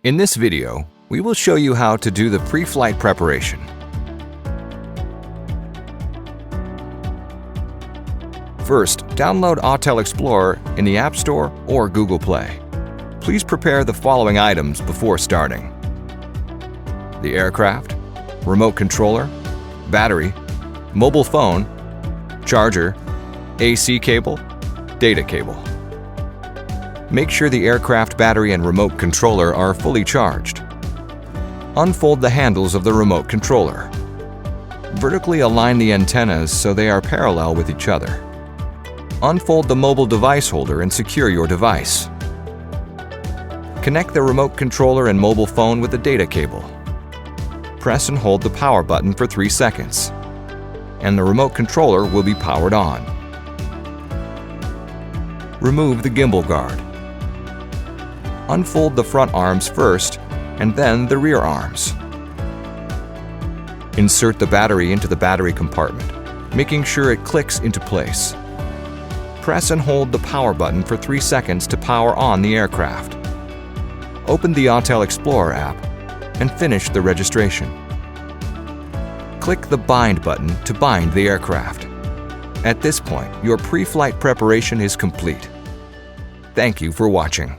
In this video, we will show you how to do the pre-flight preparation. First, download Autel Explorer in the App Store or Google Play. Please prepare the following items before starting: the aircraft, remote controller, battery, mobile phone, charger, AC cable, data cable. Make sure the aircraft battery and remote controller are fully charged. Unfold the handles of the remote controller. Vertically align the antennas so they are parallel with each other. Unfold the mobile device holder and secure your device. Connect the remote controller and mobile phone with the data cable. Press and hold the power button for 3 seconds, and the remote controller will be powered on. Remove the gimbal guard. Unfold the front arms first, and then the rear arms. Insert the battery into the battery compartment, making sure it clicks into place. Press and hold the power button for 3 seconds to power on the aircraft. Open the Autel Explorer app and finish the registration. Click the Bind button to bind the aircraft. At this point, your pre-flight preparation is complete. Thank you for watching.